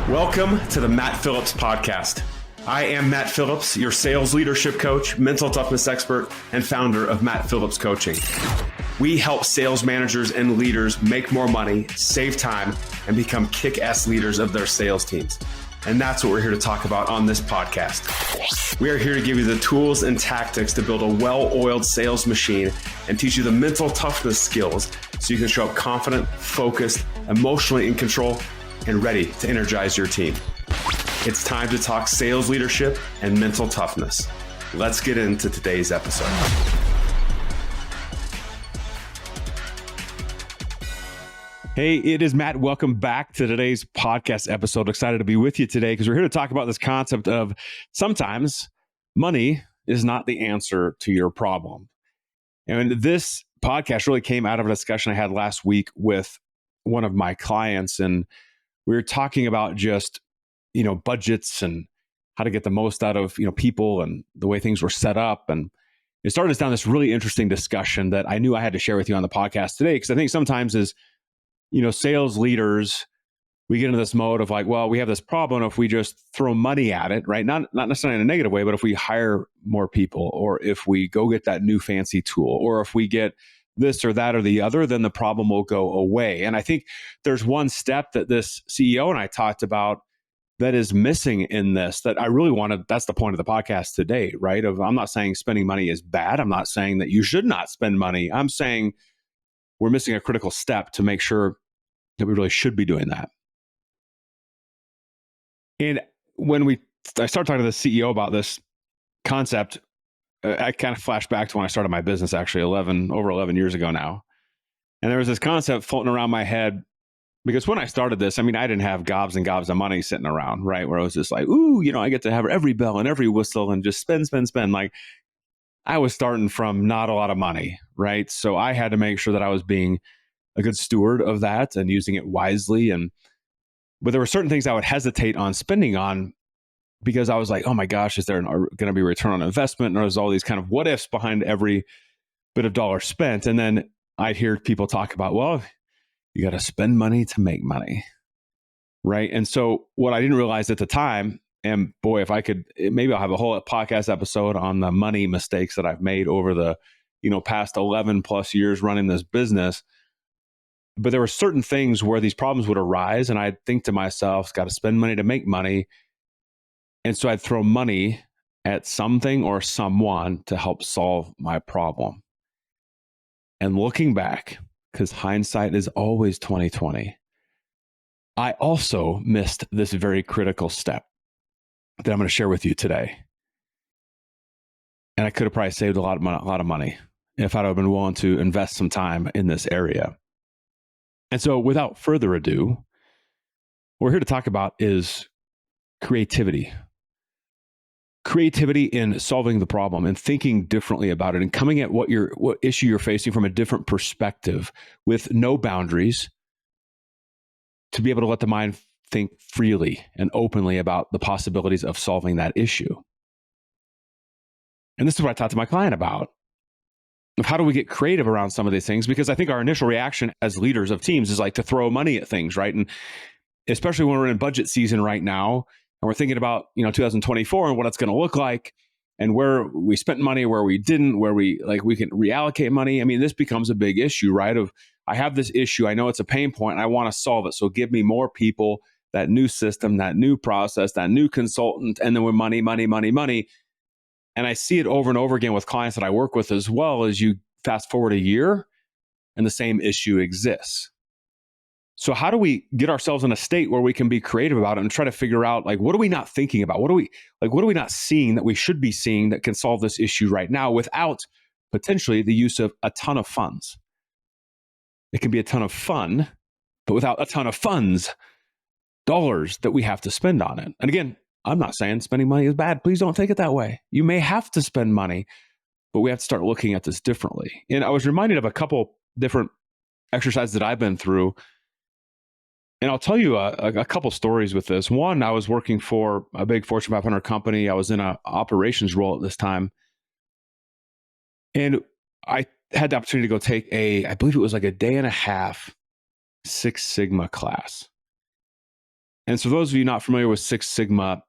Welcome to the Matt Phillips Podcast. I am Matt Phillips, your sales leadership coach, mental toughness expert, and founder of Matt Phillips Coaching. We help sales managers and leaders make more money, save time, and become kick-ass leaders of their sales teams. And that's what we're here to talk about on this podcast. We are here to give you the tools and tactics to build a well-oiled sales machine and teach you the mental toughness skills so you can show up confident, focused, emotionally in control, and ready to energize your team. It's time to talk sales leadership and mental toughness. Let's get into today's episode. Hey, it is Matt. Welcome back to today's podcast episode. Excited to be with you today because we're here to talk about this concept of sometimes money is not the answer to your problem. And this podcast really came out of a discussion I had last week with one of my clients, and we were talking about just, budgets and how to get the most out of, people and the way things were set up. And it started us down this really interesting discussion that I knew I had to share with you on the podcast today. Because I think sometimes as, sales leaders, we get into this mode of like, well, we have this problem if we just throw money at it, right? Not necessarily in a negative way, but if we hire more people, or if we go get that new fancy tool, or if we get this or that or the other, then the problem will go away. And I think there's one step that this CEO and I talked about that is missing in this that I really wanted. That's the point of the podcast today, right? I'm not saying spending money is bad. I'm not saying that you should not spend money. I'm saying we're missing a critical step to make sure that we really should be doing that. And when I started talking to the CEO about this concept, I kind of flashed back to when I started my business, actually over 11 years ago now. And there was this concept floating around my head because when I started this, I didn't have gobs and gobs of money sitting around, right? Where I was just like, ooh, I get to have every bell and every whistle and just spend. Like I was starting from not a lot of money, right? So I had to make sure that I was being a good steward of that and using it wisely. But there were certain things I would hesitate on spending on because I was like, oh my gosh, is there going to be a return on investment? And there's all these kind of what ifs behind every bit of dollar spent. And then I'd hear people talk about, well, you got to spend money to make money, right? And so what I didn't realize at the time, and boy, if I could, maybe I'll have a whole podcast episode on the money mistakes that I've made over the, past 11 plus years running this business. But there were certain things where these problems would arise. And I'd think to myself, got to spend money to make money. And so I'd throw money at something or someone to help solve my problem. And looking back, because hindsight is always 20/20, I also missed this very critical step that I'm going to share with you today. And I could have probably saved a lot of money if I'd have been willing to invest some time in this area. And so without further ado, what we're here to talk about is creativity. Creativity in solving the problem and thinking differently about it and coming at what issue you're facing from a different perspective with no boundaries to be able to let the mind think freely and openly about the possibilities of solving that issue. And this is what I talked to my client about. Of how do we get creative around some of these things? Because I think our initial reaction as leaders of teams is like to throw money at things, right? And especially when we're in budget season right now, and we're thinking about 2024 and what it's going to look like, and where we spent money, where we didn't, where we can reallocate money. This becomes a big issue, right? Of I have this issue, I know it's a pain point, and I want to solve it. So give me more people, that new system, that new process, that new consultant, and then with money. And I see it over and over again with clients that I work with as well. As you fast forward a year, and the same issue exists. So how do we get ourselves in a state where we can be creative about it and try to figure out, what are we not thinking about? What are we not seeing that we should be seeing that can solve this issue right now without potentially the use of a ton of funds? It can be a ton of fun, but without a ton of funds, dollars that we have to spend on it. And again, I'm not saying spending money is bad. Please don't take it that way. You may have to spend money, but we have to start looking at this differently. And I was reminded of a couple different exercises that I've been through. And I'll tell you a couple stories with this. One, I was working for a big Fortune 500 company. I was in an operations role at this time. And I had the opportunity to go take I believe it was like a day and a half Six Sigma class. And so those of you not familiar with Six Sigma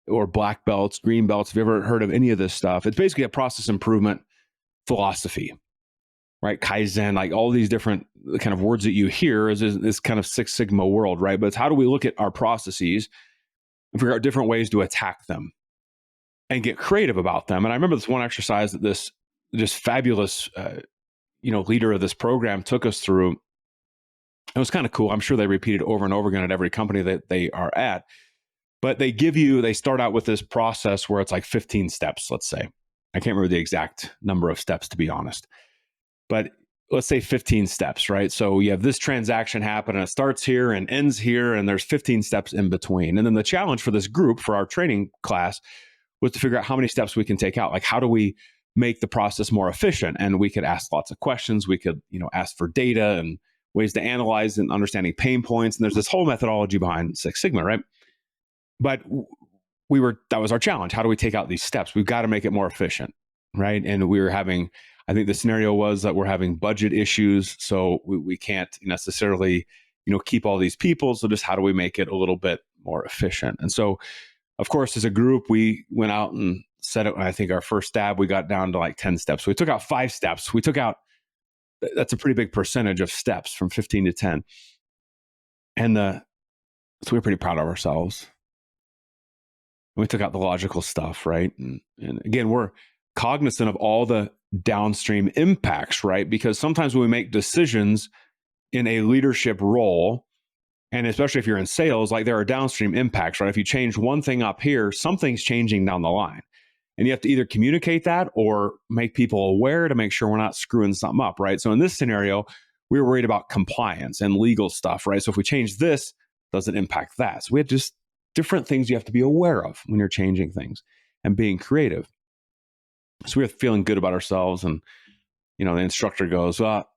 or black belts, green belts, if you ever heard of any of this stuff, it's basically a process improvement philosophy, right? Kaizen, like all these different kind of words that you hear is this kind of Six Sigma world, right? But it's how do we look at our processes and figure out different ways to attack them and get creative about them. And I remember this one exercise that this just fabulous, leader of this program took us through. It was kind of cool. I'm sure they repeat it over and over again at every company that they are at. But they start out with this process where it's like 15 steps, let's say. I can't remember the exact number of steps, to be honest. But let's say 15 steps, right? So you have this transaction happen and it starts here and ends here, and there's 15 steps in between. And then the challenge for this group, for our training class, was to figure out how many steps we can take out. Like, how do we make the process more efficient? And we could ask lots of questions. We could, ask for data and ways to analyze and understanding pain points. And there's this whole methodology behind Six Sigma, right? But that was our challenge. How do we take out these steps? We've got to make it more efficient, right? And we were having, I think the scenario was that we're having budget issues. So we can't necessarily, keep all these people. So just how do we make it a little bit more efficient? And so, of course, as a group, we went out and set it. I think our first stab, we got down to like 10 steps. We took out 5 steps. That's a pretty big percentage of steps from 15 to 10. And so we were pretty proud of ourselves. We took out the logical stuff, right? And again, we're cognizant of all the downstream impacts, right? Because sometimes when we make decisions in a leadership role, and especially if you're in sales, like there are downstream impacts, right? If you change one thing up here, something's changing down the line. And you have to either communicate that or make people aware to make sure we're not screwing something up, right? So in this scenario, we were worried about compliance and legal stuff, right? So if we change this, does it impact that? So we had just different things you have to be aware of when you're changing things and being creative. So we were feeling good about ourselves. And, the instructor goes, well,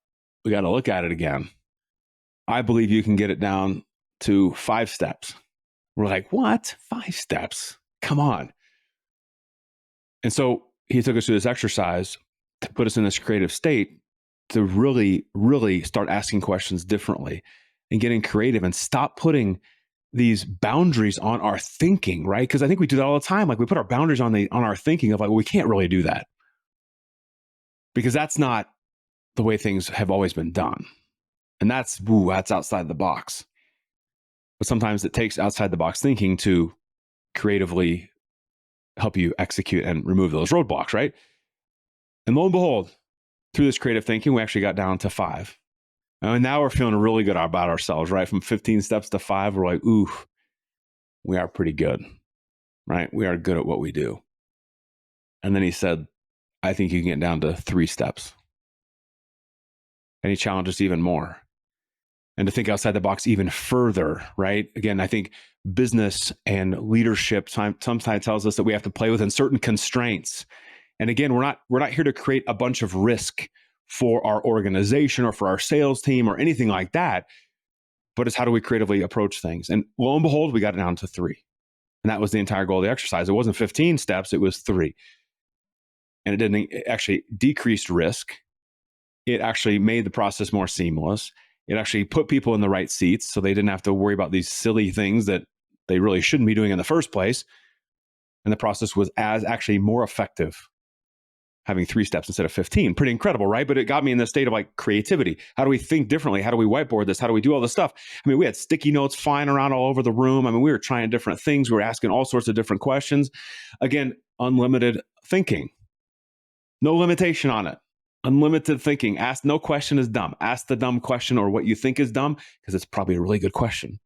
we got to look at it again. I believe you can get it down to 5 steps. We're like, what? 5 steps? Come on. And so he took us through this exercise to put us in this creative state to really, really start asking questions differently and getting creative and stop putting these boundaries on our thinking, right? Because I think we do that all the time. Like we put our boundaries on our thinking of like, well, we can't really do that because that's not the way things have always been done. And that's outside the box. But sometimes it takes outside the box thinking to creatively help you execute and remove those roadblocks, right? And lo and behold, through this creative thinking, we actually got down to 5. And now we're feeling really good about ourselves, right? From 15 steps to 5, we're like, ooh, we are pretty good, right? We are good at what we do. And then he said, I think you can get down to 3 steps. And he challenged us even more. And to think outside the box even further, right? Again, I think business and leadership sometimes tells us that we have to play within certain constraints. And again, we're not here to create a bunch of risk for our organization or for our sales team or anything like that. But it's how do we creatively approach things? And lo and behold, we got it down to 3. And that was the entire goal of the exercise. It wasn't 15 steps, it was 3. And it actually decreased risk. It actually made the process more seamless. It actually put people in the right seats so they didn't have to worry about these silly things that they really shouldn't be doing in the first place. And the process was actually more effective having 3 steps instead of 15. Pretty incredible, right? But it got me in this state of like creativity. How do we think differently? How do we whiteboard this? How do we do all this stuff? I mean, we had sticky notes flying around all over the room. I mean, we were trying different things. We were asking all sorts of different questions. Again, unlimited thinking. No limitation on it. Unlimited thinking. Ask no question is dumb. Ask the dumb question or what you think is dumb because it's probably a really good question.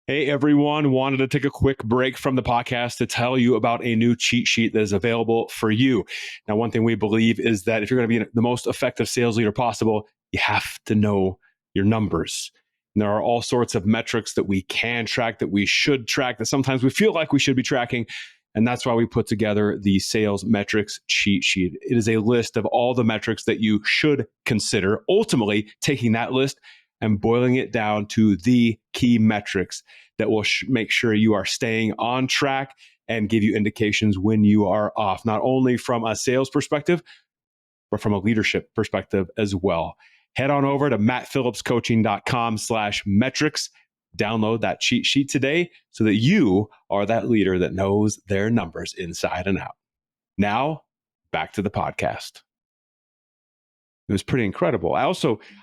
Hey, everyone. Wanted to take a quick break from the podcast to tell you about a new cheat sheet that is available for you. Now, one thing we believe is that if you're going to be the most effective sales leader possible, you have to know your numbers. And there are all sorts of metrics that we can track, that we should track, that sometimes we feel like we should be tracking. And that's why we put together the sales metrics cheat sheet. It is a list of all the metrics that you should consider, ultimately taking that list and boiling it down to the key metrics that will make sure you are staying on track and give you indications when you are off, not only from a sales perspective, but from a leadership perspective as well. Head on over to mattphillipscoaching.com/metrics. Download that cheat sheet today so that you are that leader that knows their numbers inside and out. Now, back to the podcast. It was pretty incredible. I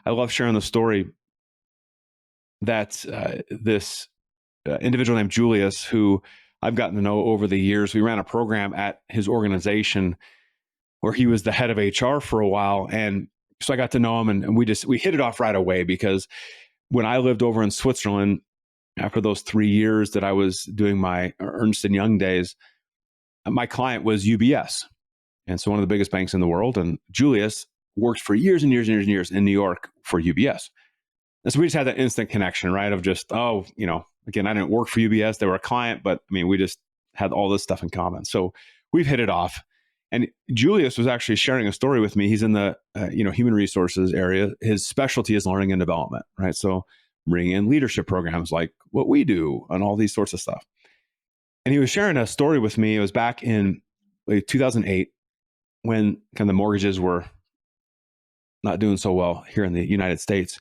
love sharing the story that this individual named Julius, who I've gotten to know over the years, we ran a program at his organization where he was the head of HR for a while. And so I got to know him, and we hit it off right away, because when I lived over in Switzerland, after those 3 years that I was doing my Ernst & Young days, my client was UBS. And so one of the biggest banks in the world. And Julius worked for years and years and years and years in New York for UBS. And so we just had that instant connection, right? Of just, again, I didn't work for UBS. They were a client, but I mean, we just had all this stuff in common. So we've hit it off. And Julius was actually sharing a story with me. He's in the human resources area. His specialty is learning and development, right? So bringing in leadership programs like what we do and all these sorts of stuff. And he was sharing a story with me. It was back in 2008 when kind of the mortgages were not doing so well here in the United States.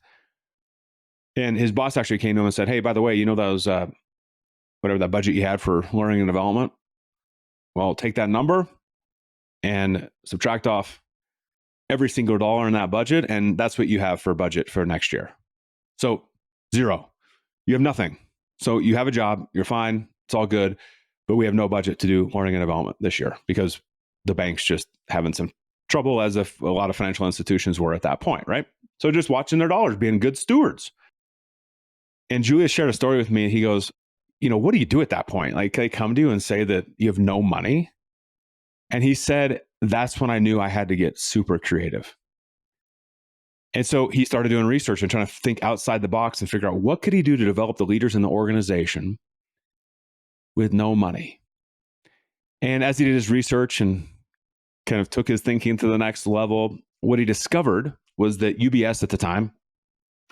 And his boss actually came to him and said, "Hey, by the way, you know those whatever that budget you had for learning and development? Well, take that number and subtract off every single dollar in that budget, and that's what you have for budget for next year. So 0. You have nothing. So you have a job, you're fine, it's all good, but we have no budget to do learning and development this year because the bank's just having some trouble, as if a lot of financial institutions were at that point, right? So just watching their dollars, being good stewards." And Julius shared a story with me, and he goes, "What do you do at that point? Like, they come to you and say that you have no money?" And he said, "That's when I knew I had to get super creative." And so he started doing research and trying to think outside the box and figure out what could he do to develop the leaders in the organization with no money. And as he did his research and kind of took his thinking to the next level, what he discovered was that UBS at the time,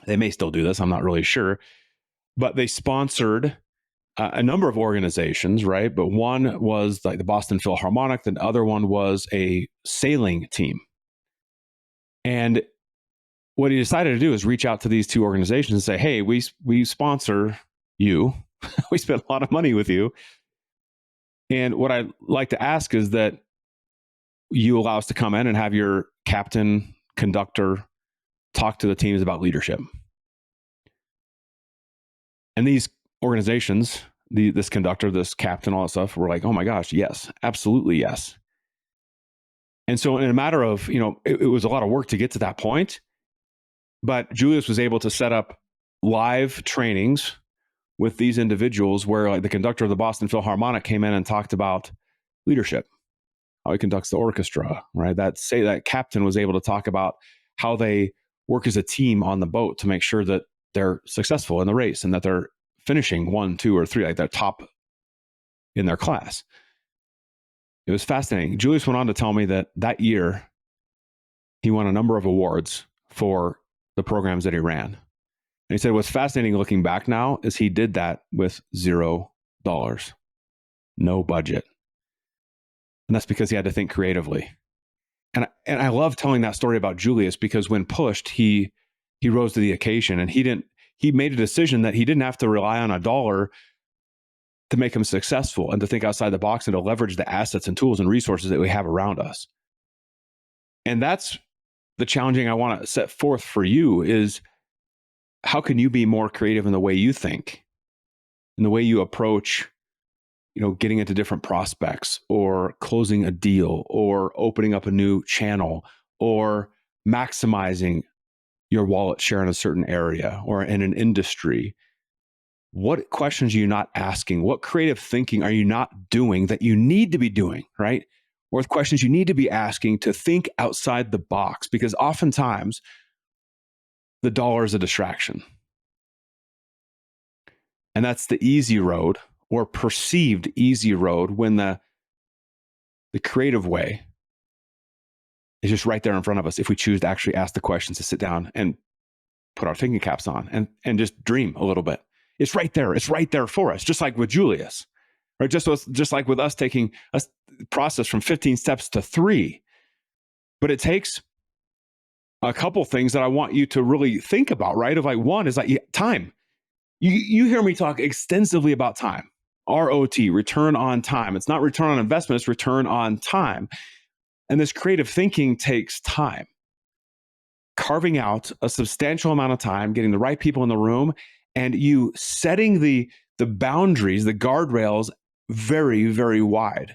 they may still do this, I'm not really sure, but they sponsored a number of organizations, right? But one was like the Boston Philharmonic, the other one was a sailing team. And what he decided to do is reach out to these two organizations and say, "Hey, we sponsor you. We spent a lot of money with you. And what I'd like to ask is that you allow us to come in and have your captain, conductor talk to the teams about leadership." And these organizations, this conductor, this captain, all that stuff, were like, "Oh my gosh, yes, absolutely yes." And so in a matter of, it was a lot of work to get to that point, but Julius was able to set up live trainings with these individuals where, like, the conductor of the Boston Philharmonic came in and talked about leadership, how he conducts the orchestra, right? That captain was able to talk about how they work as a team on the boat to make sure that they're successful in the race and that they're finishing 1, 2, or 3, like they're top in their class. It was fascinating. Julius went on to tell me that year he won a number of awards for the programs that he ran. And he said what's fascinating looking back now is he did that with $0, no budget. And that's because he had to think creatively. And I love telling that story about Julius because when pushed, he rose to the occasion, and he made a decision that he didn't have to rely on a dollar to make him successful and to think outside the box and to leverage the assets and tools and resources that we have around us. And that's the challenging I want to set forth for you is how can you be more creative in the way you think, in the way you approach, getting into different prospects or closing a deal or opening up a new channel or maximizing your wallet share in a certain area or in an industry. What questions are you not asking? What creative thinking are you not doing that you need to be doing, right? Or questions you need to be asking to think outside the box, because oftentimes the dollar is a distraction. And that's the easy road or perceived easy road when the creative way is just right there in front of us if we choose to actually ask the questions, to sit down and put our thinking caps on and just dream a little bit. It's right there. It's right there for us, just like with Julius, right? Just like with us taking a process from 15 steps to 3. But it takes a couple things that I want you to really think about, right? Of like, one is like time. You hear me talk extensively about time, ROT, return on time. It's not return on investment, it's return on time. And this creative thinking takes time. Carving out a substantial amount of time, getting the right people in the room, and you setting the boundaries, the guardrails very, very wide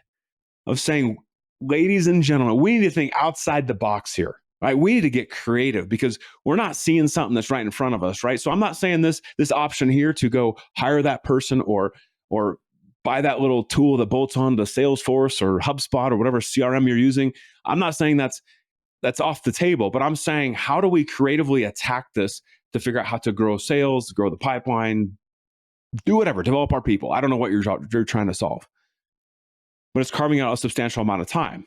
of saying, ladies and gentlemen, we need to think outside the box here, right? We need to get creative because we're not seeing something that's right in front of us, right? So I'm not saying this option here to go hire that person or buy that little tool that bolts on to Salesforce or HubSpot or whatever CRM you're using. I'm not saying that's off the table, but I'm saying, how do we creatively attack this to figure out how to grow sales, grow the pipeline, do whatever, develop our people. I don't know what you're trying to solve, but it's carving out a substantial amount of time.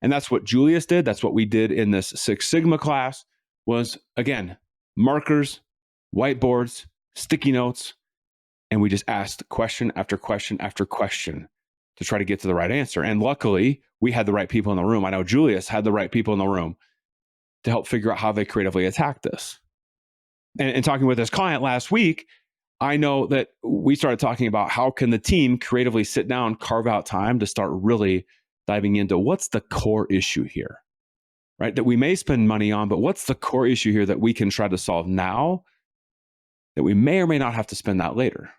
And that's what Julius did. That's what we did in this Six Sigma class was, again, markers, whiteboards, sticky notes, and we just asked question after question after question to try to get to the right answer. And luckily, we had the right people in the room. I know Julius had the right people in the room to help figure out how they creatively attack this. And talking with this client last week, I know that we started talking about how can the team creatively sit down, carve out time to start really diving into what's the core issue here, right? That we may spend money on, but what's the core issue here that we can try to solve now that we may or may not have to spend that later?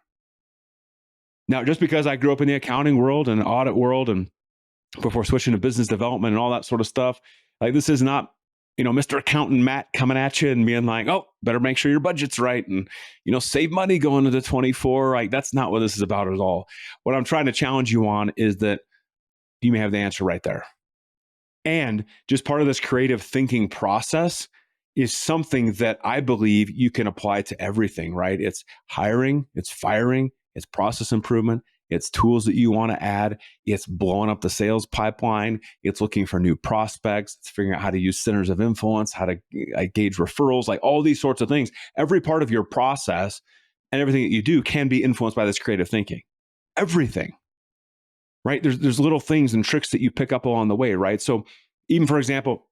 Now, just because I grew up in the accounting world and audit world and before switching to business development and all that sort of stuff, like this is not, Mr. Accountant Matt coming at you and being like, oh, better make sure your budget's right and, save money going into 24. Like that's not what this is about at all. What I'm trying to challenge you on is that you may have the answer right there. And just part of this creative thinking process is something that I believe you can apply to everything, right? It's hiring, it's firing, it's process improvement, it's tools that you want to add, it's blowing up the sales pipeline, it's looking for new prospects, it's figuring out how to use centers of influence, how to gauge referrals, like all these sorts of things. Every part of your process and everything that you do can be influenced by this creative thinking. Everything, right? There's little things and tricks that you pick up along the way, right? So even, for example,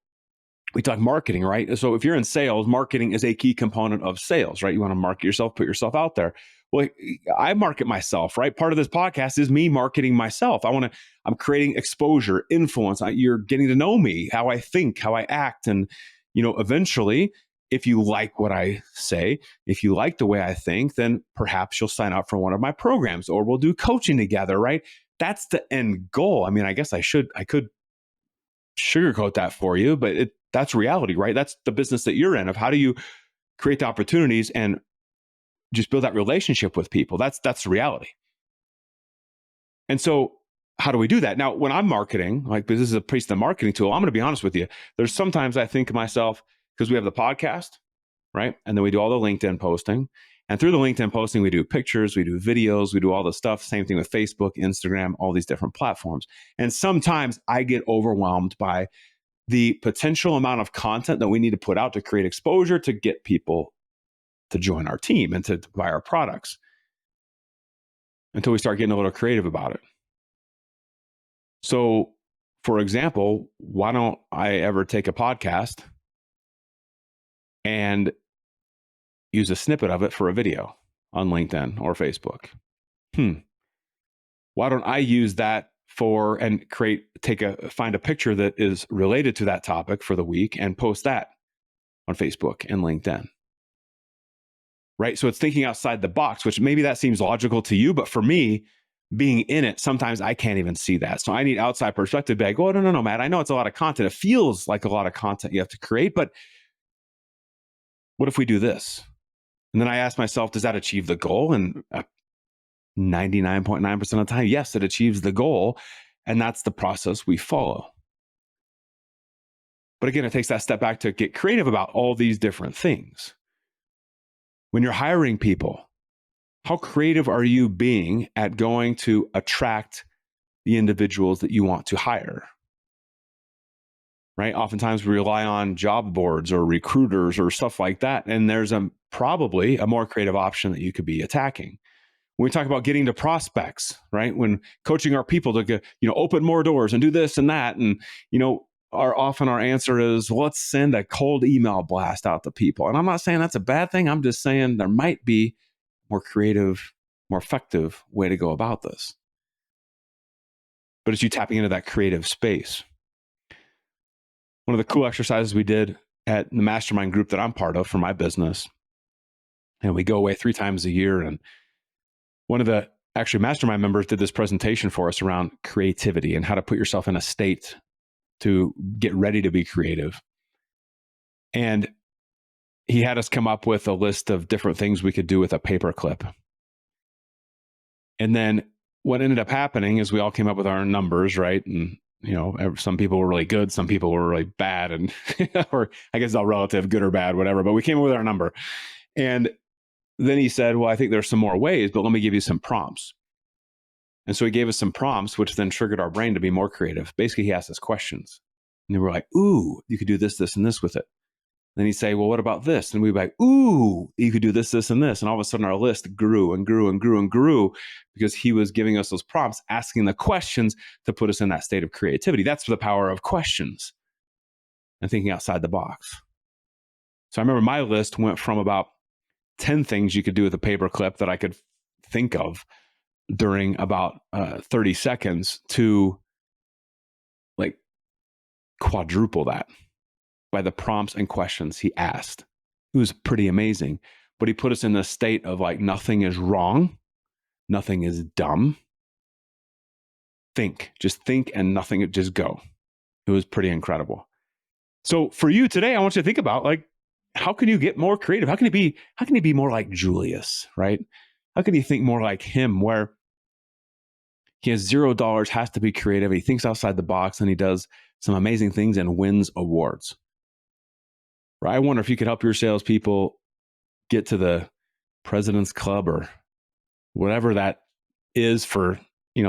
we talk marketing, right? So if you're in sales, marketing is a key component of sales, right? You want to market yourself, put yourself out there. Well, I market myself, right? Part of this podcast is me marketing myself. I'm creating exposure, influence. You're getting to know me, how I think, how I act. And, eventually, if you like what I say, if you like the way I think, then perhaps you'll sign up for one of my programs or we'll do coaching together, right? That's the end goal. I mean, I guess I could sugarcoat that for you, but that's reality, right? That's the business that you're in, of how do you create the opportunities and just build that relationship with people. That's the reality. And so how do we do that? Now, when I'm marketing, like this is a piece of the marketing tool, I'm going to be honest with you. There's sometimes I think to myself, because we have the podcast, right? And then we do all the LinkedIn posting. And through the LinkedIn posting, we do pictures, we do videos, we do all the stuff. Same thing with Facebook, Instagram, all these different platforms. And sometimes I get overwhelmed by the potential amount of content that we need to put out to create exposure to get people to join our team and to buy our products, until we start getting a little creative about it. So, for example, why don't I ever take a podcast and use a snippet of it for a video on LinkedIn or Facebook? Why don't I use that find a picture that is related to that topic for the week and post that on Facebook and LinkedIn? Right? So it's thinking outside the box, which maybe that seems logical to you, but for me, being in it, sometimes I can't even see that. So I need outside perspective to be like, oh, no, Matt, I know it's a lot of content. It feels like a lot of content you have to create, but what if we do this? And then I ask myself, does that achieve the goal? And 99.9% of the time, yes, it achieves the goal. And that's the process we follow. But again, it takes that step back to get creative about all these different things. When you're hiring people, how creative are you being at going to attract the individuals that you want to hire? Right? Oftentimes we rely on job boards or recruiters or stuff like that. And there's probably a more creative option that you could be attacking. When we talk about getting to prospects, right? When coaching our people to get, open more doors and do this and that. And, often our answer is, well, let's send a cold email blast out to people. And I'm not saying that's a bad thing. I'm just saying there might be more creative, more effective way to go about this. But it's you tapping into that creative space. One of the cool exercises we did at the mastermind group that I'm part of for my business, and we go away 3 times a year, and one of the actually mastermind members did this presentation for us around creativity and how to put yourself in a state to get ready to be creative. And he had us come up with a list of different things we could do with a paperclip. And then what ended up happening is we all came up with our numbers, right? And, some people were really good, some people were really bad, and or I guess it's all relative, good or bad, whatever. But we came up with our number. And then he said, well, I think there's some more ways, but let me give you some prompts. And so he gave us some prompts, which then triggered our brain to be more creative. Basically, he asked us questions. And then we're like, ooh, you could do this, this, and this with it. Then he'd say, well, what about this? And we'd be like, ooh, you could do this, this, and this. And all of a sudden our list grew and grew and grew and grew because he was giving us those prompts, asking the questions to put us in that state of creativity. That's the power of questions and thinking outside the box. So I remember my list went from about 10 things you could do with a paperclip that I could think of during about 30 seconds to like quadruple that by the prompts and questions he asked. It was pretty amazing. But he put us in the state of like, nothing is wrong. Nothing is dumb. Just think and nothing, just go. It was pretty incredible. So for you today, I want you to think about like, how can you get more creative? How can you be more like Julius, right? How can you think more like him, where he has $0, has to be creative. He thinks outside the box and he does some amazing things and wins awards. Right? I wonder if you could help your salespeople get to the President's Club or whatever that is for,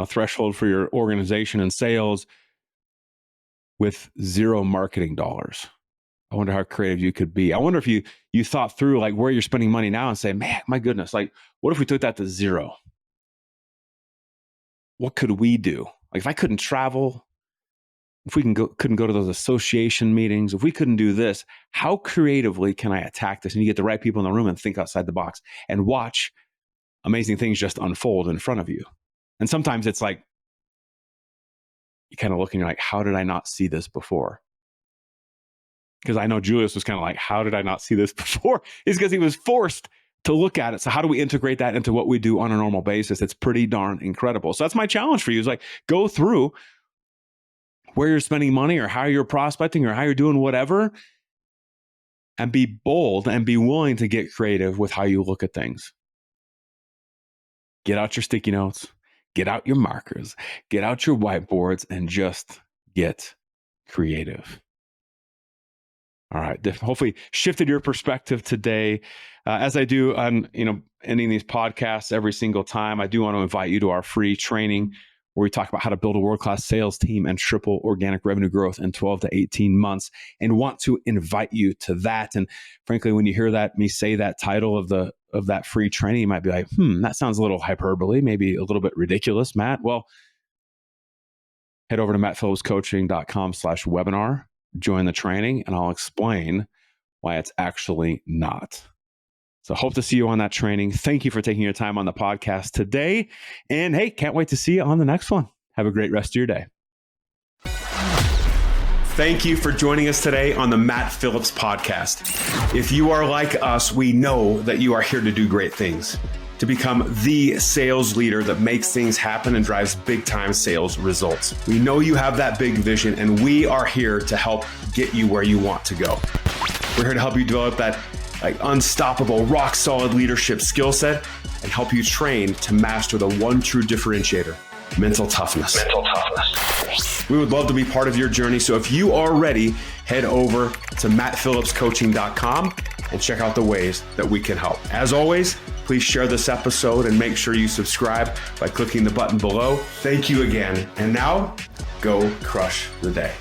threshold for your organization and sales with 0 marketing dollars. I wonder how creative you could be. I wonder if you thought through like where you're spending money now and say, man, my goodness, like what if we took that to 0? What could we do? Like if I couldn't travel, if we couldn't go to those association meetings, if we couldn't do this, how creatively can I attack this? And you get the right people in the room and think outside the box and watch amazing things just unfold in front of you. And sometimes it's like, you kind of look and you're like, how did I not see this before? Because I know Julius was kind of like, how did I not see this before? It's because he was forced to look at it. So how do we integrate that into what we do on a normal basis? It's pretty darn incredible. So that's my challenge for you, is like, go through where you're spending money or how you're prospecting or how you're doing whatever, and be bold and be willing to get creative with how you look at things. Get out your sticky notes, get out your markers, get out your whiteboards, and just get creative. All right. Hopefully shifted your perspective today. As I do on, ending these podcasts every single time, I do want to invite you to our free training where we talk about how to build a world-class sales team and triple organic revenue growth in 12 to 18 months, and want to invite you to that. And frankly, when you hear me say that title of that free training, you might be like, that sounds a little hyperbole, maybe a little bit ridiculous, Matt. Well, head over to mattphillipscoaching.com/webinar, join the training, and I'll explain why it's actually not. So hope to see you on that training. Thank you for taking your time on the podcast today. And hey, can't wait to see you on the next one. Have a great rest of your day. Thank you for joining us today on the Matt Phillips Podcast. If you are like us, we know that you are here to do great things, to become the sales leader that makes things happen and drives big time sales results. We know you have that big vision, and we are here to help get you where you want to go. We're here to help you develop that unstoppable, rock solid leadership skill set and help you train to master the one true differentiator: mental toughness. We would love to be part of your journey. So if you are ready, head over to mattphillipscoaching.com and check out the ways that we can help. As always, please share this episode and make sure you subscribe by clicking the button below. Thank you again. And now, go crush the day.